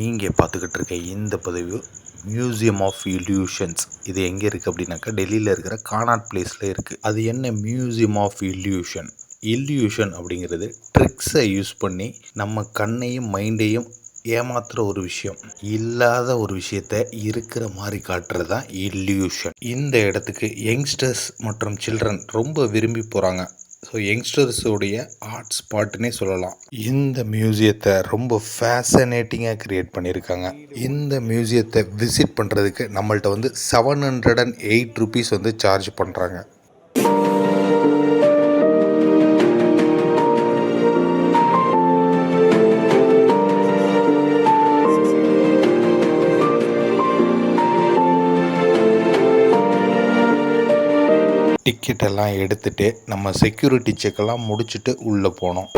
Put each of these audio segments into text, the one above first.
நீங்கள் பார்த்துக்கிட்டு இருக்க இந்த பதிவு மியூசியம் ஆஃப் இல்யூஷன்ஸ். இது எங்கே இருக்குது அப்படின்னாக்கா டெல்லியில் இருக்கிற கானாட் பிளேஸில் இருக்குது. அது என்ன மியூசியம் ஆஃப் இல்யூஷன்? இல்யூஷன் அப்படிங்கிறது ட்ரிக்ஸை யூஸ் பண்ணி நம்ம கண்ணையும் மைண்டையும் ஏமாத்துகிற ஒரு விஷயம், இல்லாத ஒரு விஷயத்த இருக்கிற மாதிரி காட்டுறது தான் இல்யூஷன். இந்த இடத்துக்கு யங்ஸ்டர்ஸ் மற்றும் சில்ட்ரன் ரொம்ப விரும்பி போகிறாங்க. ஸோ யங்ஸ்டர்ஸோடைய ஆர்ட் ஸ்பாட்னே சொல்லலாம். இந்த மியூசியத்தை ரொம்ப ஃபேசனேட்டிங்காக க்ரியேட் பண்ணியிருக்காங்க. இந்த மியூசியத்தை விசிட் பண்ணுறதுக்கு நம்மள்ட்ட வந்து 708 ருபீஸ் வந்து சார்ஜ் பண்ணுறாங்க. டிக்கெட் எல்லாம் எடுத்துகிட்டு நம்ம செக்யூரிட்டி செக்கெல்லாம் முடிச்சுட்டு உள்ளே போனோம்.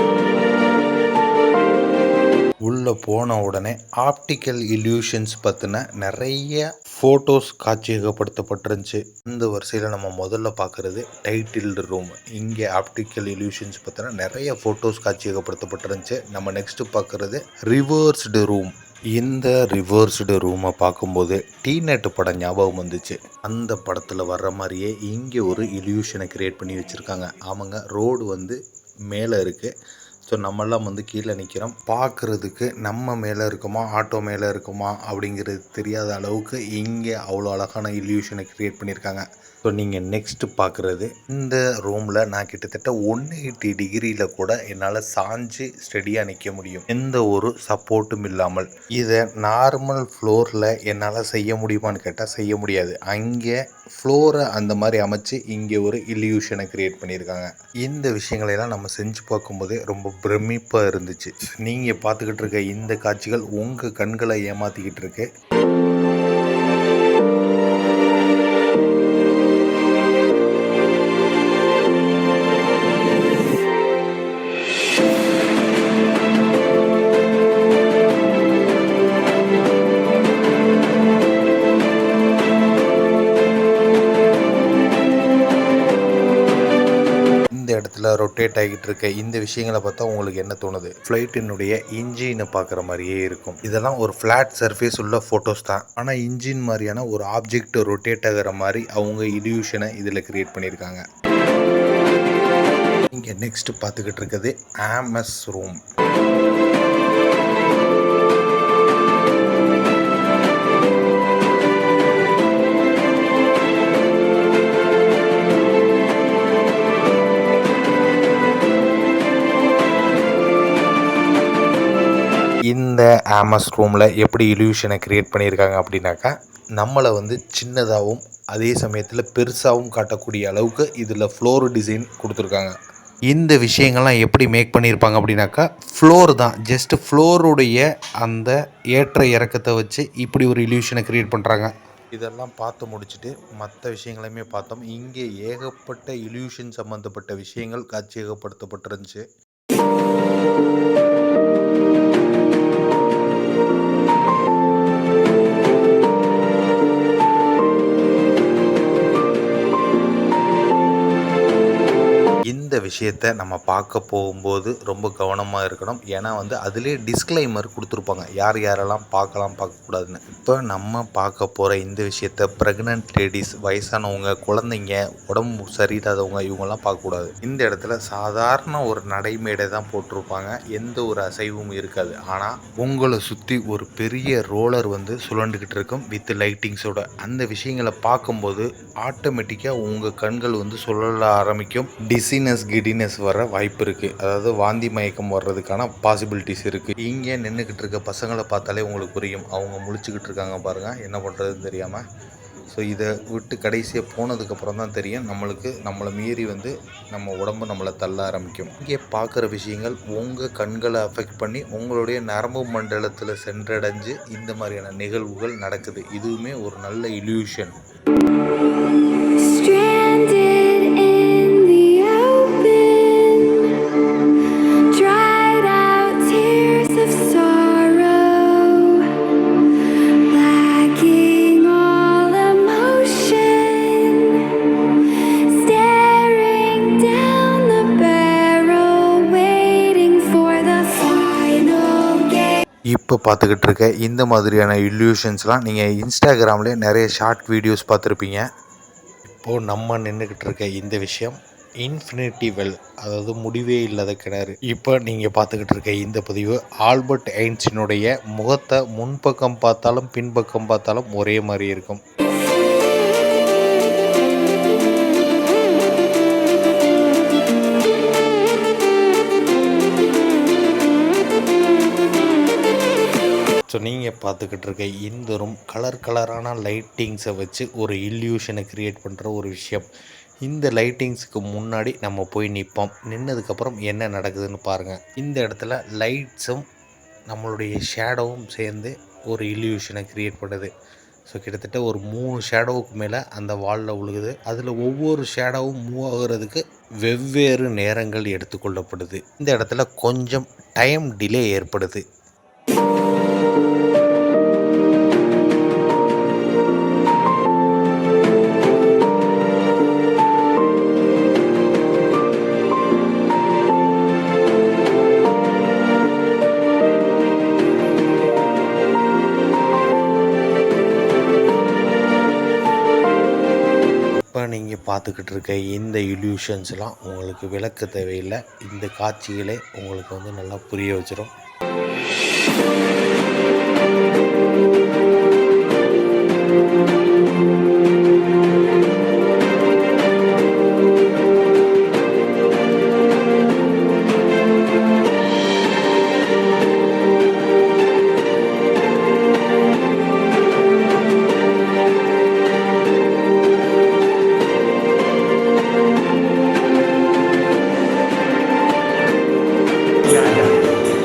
உள்ளே போன உடனே ஆப்டிக்கல் இல்யூஷன்ஸ் பற்றின நிறைய ஃபோட்டோஸ் காட்சியகப்படுத்தப்பட்டிருந்துச்சு. இந்த வரிசையில் நம்ம முதல்ல பார்க்குறது டைட்டில்டு ரூம். இங்கே ஆப்டிக்கல் இல்யூஷன்ஸ் பற்றின நிறைய ஃபோட்டோஸ் காட்சியகப்படுத்தப்பட்டிருந்துச்சு. நம்ம நெக்ஸ்ட்டு பார்க்குறது ரிவர்ஸ்டு ரூம். இந்த ரிவர்ஸ்டு ரூமை பார்க்கும்போது டீநெட் படம் ஞாபகம் வந்துச்சு. அந்த படத்தில் வர்ற மாதிரியே இங்கே ஒரு இல்யூஷனை க்ரியேட் பண்ணி வச்சுருக்காங்க. அவங்க ரோடு வந்து மேலே இருக்குது. ஸோ நம்மெல்லாம் வந்து கீழே நிற்கிறோம். பார்க்குறதுக்கு நம்ம மேலே இருக்குமா ஆட்டோ மேலே இருக்குமா அப்படிங்கிறது தெரியாத அளவுக்கு இங்கே அவ்வளோ அழகான இல்யூஷனை க்ரியேட் பண்ணியிருக்காங்க. ஸோ நீங்கள் நெக்ஸ்ட்டு பார்க்குறது இந்த ரூமில் நான் கிட்டத்தட்ட 180 டிகிரியில் கூட என்னால் சாஞ்சு ஸ்டெடியாக நிற்க முடியும், எந்த ஒரு சப்போர்ட்டும் இல்லாமல். இதை நார்மல் ஃப்ளோரில் என்னால் செய்ய முடியுமான்னு கேட்டால் செய்ய முடியாது. அங்கே ஃப்ளோரை அந்த மாதிரி அமைச்சு இங்கே ஒரு இல்யூஷனை க்ரியேட் பண்ணியிருக்காங்க. இந்த விஷயங்களையெல்லாம் நம்ம செஞ்சு பார்க்கும்போதே ரொம்ப பிரமிப்பாக இருந்துச்சு. நீங்கள் பார்த்துக்கிட்டு இருக்க இந்த காட்சிகள் உங்கள் கண்களை ஏமாற்றிக்கிட்டு இருக்கு. இடத்துல ரொட்டேட் ஆகிட்டு இருக்க இந்த விஷயங்களை பார்த்தா உங்களுக்கு என்ன தோணுது? ஃப்ளைட்டினுடைய இன்ஜினை பார்க்குற மாதிரியே இருக்கும். இதெல்லாம் ஒரு ஃப்ளாட் சர்ஃபேஸ் உள்ள ஃபோட்டோஸ் தான். ஆனால் இன்ஜின் மாதிரியான ஒரு ஆப்ஜெக்ட் ரொட்டேட் ஆகிற மாதிரி அவங்க இல்யூஷனை இதில் கிரியேட் பண்ணியிருக்காங்க. இங்கே நெக்ஸ்ட் பார்த்துக்கிட்டு இருக்கிறது ஆமஸ் ரூம். இந்த ஆமஸ் ரூமில் எப்படி இல்யூஷனை க்ரியேட் பண்ணியிருக்காங்க அப்படின்னாக்கா, நம்மளை வந்து சின்னதாகவும் அதே சமயத்தில் பெருசாகவும் காட்டக்கூடிய அளவுக்கு இதில் ஃப்ளோர் டிசைன் கொடுத்துருக்காங்க. இந்த விஷயங்கள்லாம் எப்படி மேக் பண்ணியிருப்பாங்க அப்படின்னாக்கா, ஃப்ளோர் தான், ஜஸ்ட் ஃப்ளோருடைய அந்த ஏற்ற இறக்கத்தை வச்சு இப்படி ஒரு இல்யூஷனை க்ரியேட் பண்ணுறாங்க. இதெல்லாம் பார்த்து முடிச்சுட்டு மற்ற விஷயங்களையுமே பார்த்தோம். இங்கே ஏகப்பட்ட இல்யூஷன் சம்மந்தப்பட்ட விஷயங்கள் காட்சியகப்படுத்தப்பட்டிருந்துச்சு. இந்த விஷயத்தை நம்ம பார்க்க போகும்போது ரொம்ப கவனமாக இருக்கணும். ஏன்னா வந்து அதிலே டிஸ்க்ளைமர் கொடுத்துருப்பாங்க, யார் யாரெல்லாம் பார்க்கலாம் பார்க்கக்கூடாதுன்னு. இப்போ நம்ம பார்க்க போகிற இந்த விஷயத்தை ப்ரெக்னென்ட் லேடிஸ், வயசானவங்க, குழந்தைங்க, உடம்பு சரியில்லாதவங்க இவங்கெல்லாம் பார்க்கக்கூடாது. இந்த இடத்துல சாதாரண ஒரு நடைமேடை தான் போட்டிருப்பாங்க, எந்த ஒரு அசைவும் இருக்காது. ஆனால் உங்களை சுற்றி ஒரு பெரிய ரோலர் வந்து சுழண்டுக்கிட்டு இருக்கும் வித் லைட்டிங்ஸோட. அந்த விஷயங்களை பார்க்கும்போது ஆட்டோமேட்டிக்காக உங்கள் கண்கள் வந்து சுழல ஆரம்பிக்கும். கிடினஸ் வர வாய்ப்பு இருக்குது. அதாவது வாந்தி மயக்கம் வர்றதுக்கான பாசிபிலிட்டிஸ் இருக்குது. இங்கே நின்றுக்கிட்டு இருக்க பசங்களை பார்த்தாலே உங்களுக்கு புரியும், அவங்க முழிச்சுக்கிட்டு இருக்காங்க பாருங்கள், என்ன பண்ணுறதுன்னு தெரியாமல். ஸோ இதை விட்டு கடைசியாக போனதுக்கப்புறம் தான் தெரியும் நம்மளை மீறி வந்து நம்ம உடம்பு நம்மளை தள்ள ஆரம்பிக்கும். இங்கே பார்க்குற விஷயங்கள் உங்கள் கண்களை அஃபெக்ட் பண்ணி உங்களுடைய நரம்பு மண்டலத்தில் சென்றடைஞ்சு இந்த மாதிரியான நிகழ்வுகள் நடக்குது. இதுவுமே ஒரு நல்ல இல்யூஷன். இப்போ பார்த்துக்கிட்டு இருக்க இந்த மாதிரியான இல்யூஷன்ஸ்லாம் நீங்கள் இன்ஸ்டாகிராம்லேயே நிறைய ஷார்ட் வீடியோஸ் பார்த்துருப்பீங்க. இப்போது நம்ம நின்றுக்கிட்டு இருக்க இந்த விஷயம் இன்ஃபினிட்டி வெல், அதாவது முடிவே இல்லாத கிணறு. இப்போ நீங்கள் பார்த்துக்கிட்டு இருக்க இந்த பதிவு ஆல்பர்ட் ஐன்ஸ்டீனுடைய முகத்தை முன்பக்கம் பார்த்தாலும் பின்பக்கம் பார்த்தாலும் ஒரே மாதிரி இருக்கும். ஸோ நீங்கள் பார்த்துக்கிட்டு இருக்க இந்த ரூம் கலரான லைட்டிங்ஸை வச்சு ஒரு இல்யூஷனை க்ரியேட் பண்ணுற ஒரு விஷயம். இந்த லைட்டிங்ஸுக்கு முன்னாடி நம்ம போய் நிற்போம். நின்னதுக்கப்புறம் என்ன நடக்குதுன்னு பாருங்கள். இந்த இடத்துல லைட்ஸும் நம்மளுடைய ஷேடோவும் சேர்ந்து ஒரு இல்யூஷனை க்ரியேட் பண்ணுது. ஸோ கிட்டத்தட்ட ஒரு 3 ஷேடோவுக்கு மேலே அந்த வாலில் விழுகுது. அதில் ஒவ்வொரு ஷேடோவும் மூவ் ஆகுறதுக்கு வெவ்வேறு நேரங்கள் எடுத்துக்கொள்ளப்படுது. இந்த இடத்துல கொஞ்சம் டைம் டிலே ஏற்படுது. இப்போ நீங்கள் பார்த்துக்கிட்டு இருக்க இந்த இல்யூஷன்ஸ்லாம் உங்களுக்கு விளக்க தேவையில்லை. இந்த காட்சிகளே உங்களுக்கு நல்லா புரிய வச்சிடும்.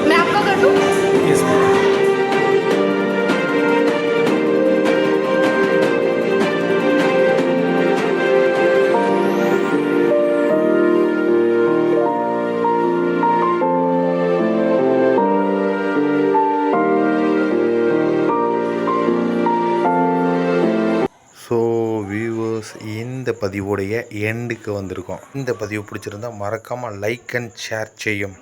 मैं आपका कर दूं? ஸோ வியூவர்ஸ், இந்த பதிவுடைய எண்டுக்கு வந்திருக்கோம். இந்த பதிவு பிடிச்சிருந்தால் மறக்காமல் லைக் அண்ட் ஷேர் செய்யும்.